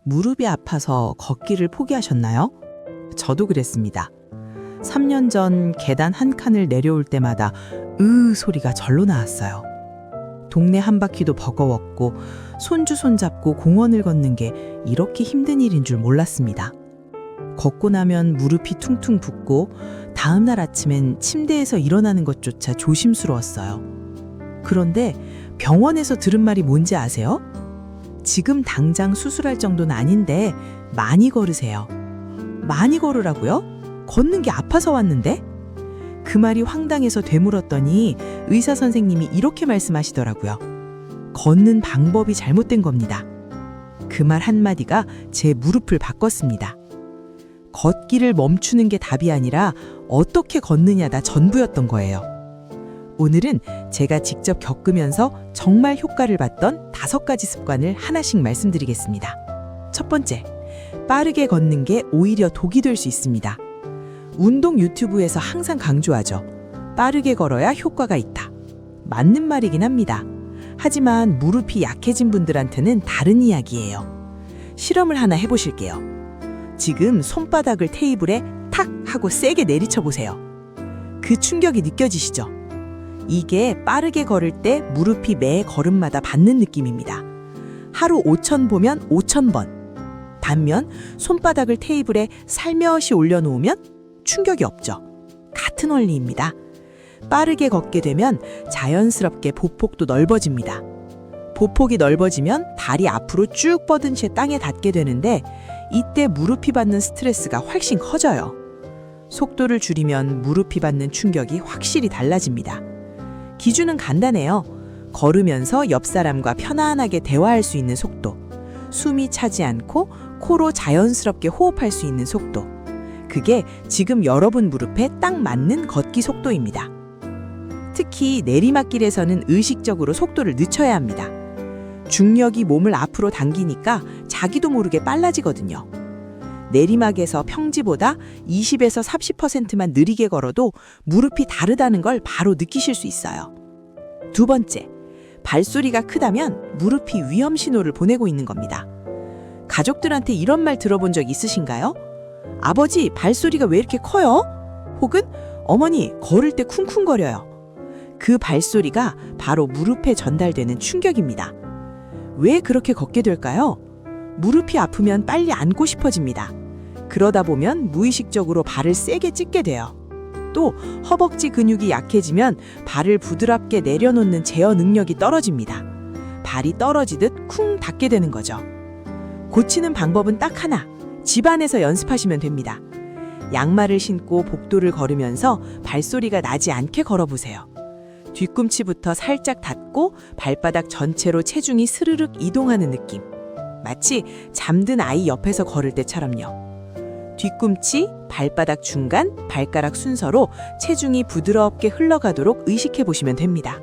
무릎이 아파서 걷기를 포기하셨나요? 저도 그랬습니다. 3년 전 계단 한 칸을 내려올 때마다 소리가 절로 나왔어요. 동네 한 바퀴도 버거웠고 손주 손잡고 공원을 걷는 게 이렇게 힘든 일인 줄 몰랐습니다. 걷고 나면 무릎이 퉁퉁 붓고 다음 날 아침엔 침대에서 일어나는 것조차 조심스러웠어요. 그런데 병원에서 들은 말이 뭔지 아세요? 지금 당장 수술할 정도는 아닌데 많이 걸으세요. 많이 걸으라고요? 걷는 게 아파서 왔는데? 그 말이 황당해서 되물었더니 의사 선생님이 이렇게 말씀하시더라고요. 걷는 방법이 잘못된 겁니다. 그 말 한마디가 제 무릎을 바꿨습니다. 걷기를 멈추는 게 답이 아니라 어떻게 걷느냐가 전부였던 거예요. 오늘은 제가 직접 겪으면서 정말 효과를 봤던 5가지 습관을 하나씩 말씀드리겠습니다. 첫 번째, 빠르게 걷는 게 오히려 독이 될 수 있습니다. 운동 유튜브에서 항상 강조하죠. 빠르게 걸어야 효과가 있다. 맞는 말이긴 합니다. 하지만 무릎이 약해진 분들한테는 다른 이야기예요. 실험을 하나 해보실게요. 지금 손바닥을 테이블에 탁 하고 세게 내리쳐 보세요. 그 충격이 느껴지시죠? 이게 빠르게 걸을 때 무릎이 매 걸음마다 받는 느낌입니다. 하루 5,000 보면 5,000번. 반면 손바닥을 테이블에 살며시 올려놓으면 충격이 없죠. 같은 원리입니다. 빠르게 걷게 되면 자연스럽게 보폭도 넓어집니다. 보폭이 넓어지면 다리 앞으로 쭉 뻗은 채 땅에 닿게 되는데 이때 무릎이 받는 스트레스가 훨씬 커져요. 속도를 줄이면 무릎이 받는 충격이 확실히 달라집니다. 기준은 간단해요. 걸으면서 옆 사람과 편안하게 대화할 수 있는 속도, 숨이 차지 않고 코로 자연스럽게 호흡할 수 있는 속도, 그게 지금 여러분 무릎에 딱 맞는 걷기 속도입니다. 특히 내리막길에서는 의식적으로 속도를 늦춰야 합니다. 중력이 몸을 앞으로 당기니까 자기도 모르게 빨라지거든요. 내리막에서 평지보다 20에서 30%만 느리게 걸어도 무릎이 다르다는 걸 바로 느끼실 수 있어요. 두 번째, 발소리가 크다면 무릎이 위험 신호를 보내고 있는 겁니다. 가족들한테 이런 말 들어본 적 있으신가요? 아버지, 발소리가 왜 이렇게 커요? 혹은 어머니, 걸을 때 쿵쿵거려요. 그 발소리가 바로 무릎에 전달되는 충격입니다. 왜 그렇게 걷게 될까요? 무릎이 아프면 빨리 앉고 싶어집니다. 그러다 보면 무의식적으로 발을 세게 찢게 돼요. 또 허벅지 근육이 약해지면 발을 부드럽게 내려놓는 제어 능력이 떨어집니다. 발이 떨어지듯 쿵 닿게 되는 거죠. 고치는 방법은 딱 하나, 집안에서 연습하시면 됩니다. 양말을 신고 복도를 걸으면서 발소리가 나지 않게 걸어보세요. 뒤꿈치부터 살짝 닿고 발바닥 전체로 체중이 스르륵 이동하는 느낌. 마치 잠든 아이 옆에서 걸을 때처럼요. 뒤꿈치, 발바닥 중간, 발가락 순서로 체중이 부드럽게 흘러가도록 의식해 보시면 됩니다.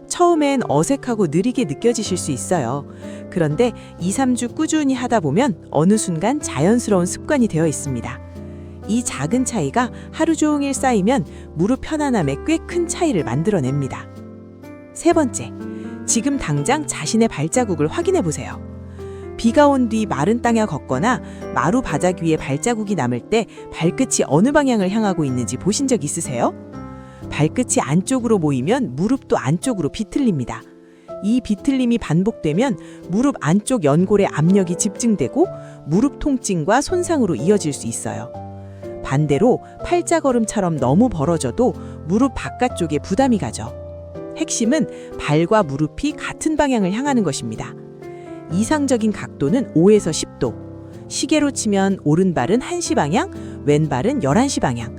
처음엔 어색하고 느리게 느껴지실 수 있어요. 그런데 2, 3주 꾸준히 하다 보면 어느 순간 자연스러운 습관이 되어 있습니다. 이 작은 차이가 하루 종일 쌓이면 무릎 편안함에 꽤 큰 차이를 만들어냅니다. 세 번째, 지금 당장 자신의 발자국을 확인해 보세요. 비가 온 뒤 마른 땅에 걷거나 마루 바닥 위에 발자국이 남을 때 발끝이 어느 방향을 향하고 있는지 보신 적 있으세요? 발끝이 안쪽으로 모이면 무릎도 안쪽으로 비틀립니다. 이 비틀림이 반복되면 무릎 안쪽 연골에 압력이 집중되고 무릎 통증과 손상으로 이어질 수 있어요. 반대로 팔자걸음처럼 너무 벌어져도 무릎 바깥쪽에 부담이 가죠. 핵심은 발과 무릎이 같은 방향을 향하는 것입니다. 이상적인 각도는 5에서 10도. 시계로 치면 오른발은 1시 방향, 왼발은 11시 방향.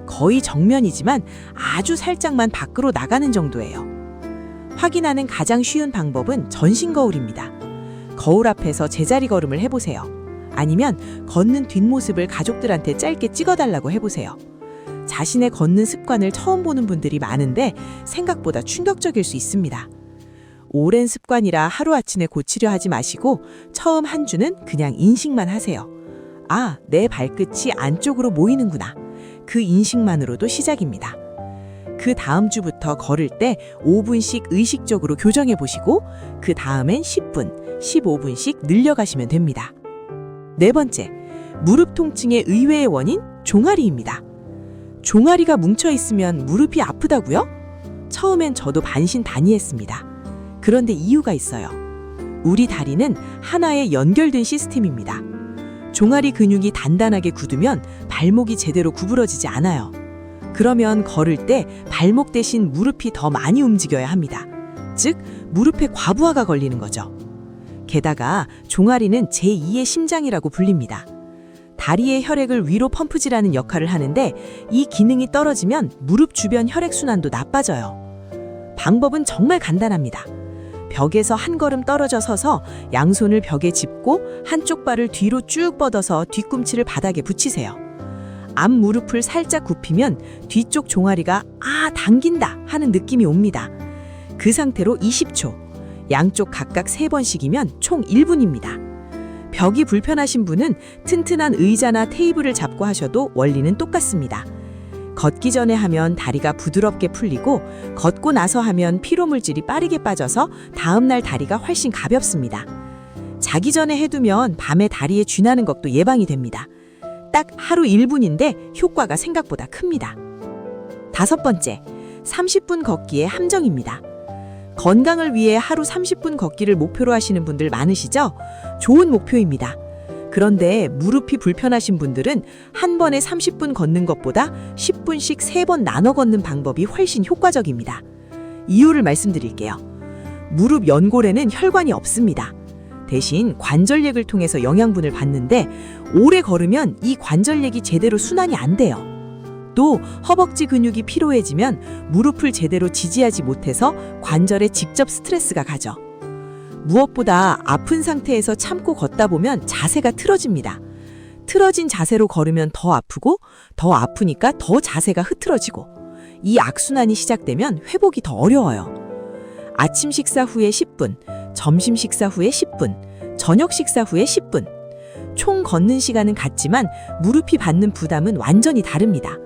거의 정면이지만 아주 살짝만 밖으로 나가는 정도예요. 확인하는 가장 쉬운 방법은 전신 거울입니다. 거울 앞에서 제자리 걸음을 해보세요. 아니면 걷는 뒷모습을 가족들한테 짧게 찍어달라고 해보세요. 자신의 걷는 습관을 처음 보는 분들이 많은데 생각보다 충격적일 수 있습니다. 오랜 습관이라 하루아침에 고치려 하지 마시고 처음 한 주는 그냥 인식만 하세요. 아, 내 발끝이 안쪽으로 모이는구나. 그 인식만으로도 시작입니다. 그 다음 주부터 걸을 때 5분씩 의식적으로 교정해 보시고 그 다음엔 10분, 15분씩 늘려가시면 됩니다. 네 번째, 무릎 통증의 의외의 원인, 종아리입니다. 종아리가 뭉쳐 있으면 무릎이 아프다고요? 처음엔 저도 반신반의했습니다. 그런데 이유가 있어요. 우리 다리는 하나의 연결된 시스템입니다. 종아리 근육이 단단하게 굳으면 발목이 제대로 구부러지지 않아요. 그러면 걸을 때 발목 대신 무릎이 더 많이 움직여야 합니다. 즉, 무릎에 과부하가 걸리는 거죠. 게다가 종아리는 제2의 심장이라고 불립니다. 다리의 혈액을 위로 펌프질하는 역할을 하는데 이 기능이 떨어지면 무릎 주변 혈액순환도 나빠져요. 방법은 정말 간단합니다. 벽에서 한 걸음 떨어져 서서 양손을 벽에 짚고 한쪽 발을 뒤로 쭉 뻗어서 뒤꿈치를 바닥에 붙이세요. 앞 무릎을 살짝 굽히면 뒤쪽 종아리가 당긴다 하는 느낌이 옵니다. 그 상태로 20초, 양쪽 각각 3번씩이면 총 1분입니다. 벽이 불편하신 분은 튼튼한 의자나 테이블을 잡고 하셔도 원리는 똑같습니다. 걷기 전에 하면 다리가 부드럽게 풀리고 걷고 나서 하면 피로물질이 빠르게 빠져서 다음날 다리가 훨씬 가볍습니다. 자기 전에 해두면 밤에 다리에 쥐나는 것도 예방이 됩니다. 딱 하루 1분인데 효과가 생각보다 큽니다. 5번째, 30분 걷기의 함정입니다. 건강을 위해 하루 30분 걷기를 목표로 하시는 분들 많으시죠? 좋은 목표입니다. 그런데 무릎이 불편하신 분들은 한 번에 30분 걷는 것보다 10분씩 3번 나눠 걷는 방법이 훨씬 효과적입니다. 이유를 말씀드릴게요. 무릎 연골에는 혈관이 없습니다. 대신 관절액을 통해서 영양분을 받는데 오래 걸으면 이 관절액이 제대로 순환이 안 돼요. 또 허벅지 근육이 피로해지면 무릎을 제대로 지지하지 못해서 관절에 직접 스트레스가 가죠. 무엇보다 아픈 상태에서 참고 걷다 보면 자세가 틀어집니다. 틀어진 자세로 걸으면 더 아프고 더 아프니까 더 자세가 흐트러지고 이 악순환이 시작되면 회복이 더 어려워요. 아침 식사 후에 10분, 점심 식사 후에 10분, 저녁 식사 후에 10분. 총 걷는 시간은 같지만 무릎이 받는 부담은 완전히 다릅니다.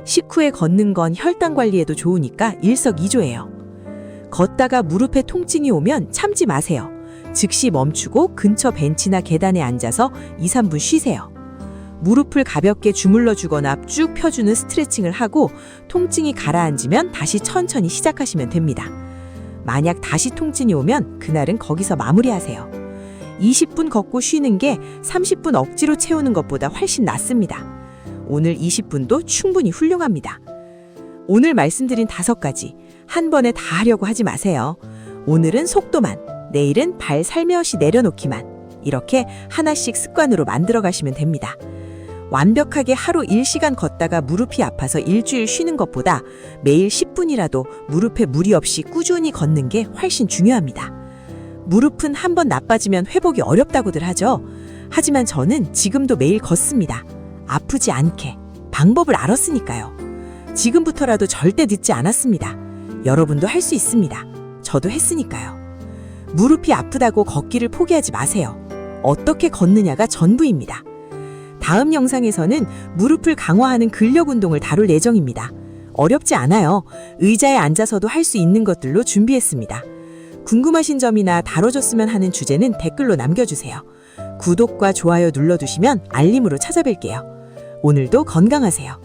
식후에 걷는 건 혈당 관리에도 좋으니까 일석이조예요. 걷다가 무릎에 통증이 오면 참지 마세요. 즉시 멈추고 근처 벤치나 계단에 앉아서 2, 3분 쉬세요. 무릎을 가볍게 주물러 주거나 쭉 펴주는 스트레칭을 하고 통증이 가라앉으면 다시 천천히 시작하시면 됩니다. 만약 다시 통증이 오면 그날은 거기서 마무리하세요. 20분 걷고 쉬는 게 30분 억지로 채우는 것보다 훨씬 낫습니다. 오늘 20분도 충분히 훌륭합니다. 오늘 말씀드린 5가지 한 번에 다 하려고 하지 마세요. 오늘은 속도만, 내일은 발 살며시 내려놓기만. 이렇게 하나씩 습관으로 만들어 가시면 됩니다. 완벽하게 하루 1시간 걷다가 무릎이 아파서 일주일 쉬는 것보다 매일 10분이라도 무릎에 무리 없이 꾸준히 걷는 게 훨씬 중요합니다. 무릎은 한 번 나빠지면 회복이 어렵다고들 하죠. 하지만 저는 지금도 매일 걷습니다. 아프지 않게 방법을 알았으니까요. 지금부터라도 절대 늦지 않았습니다. 여러분도 할 수 있습니다. 저도 했으니까요. 무릎이 아프다고 걷기를 포기하지 마세요. 어떻게 걷느냐가 전부입니다. 다음 영상에서는 무릎을 강화하는 근력 운동을 다룰 예정입니다. 어렵지 않아요. 의자에 앉아서도 할 수 있는 것들로 준비했습니다. 궁금하신 점이나 다뤄줬으면 하는 주제는 댓글로 남겨주세요. 구독과 좋아요 눌러두시면 알림으로 찾아뵐게요. 오늘도 건강하세요.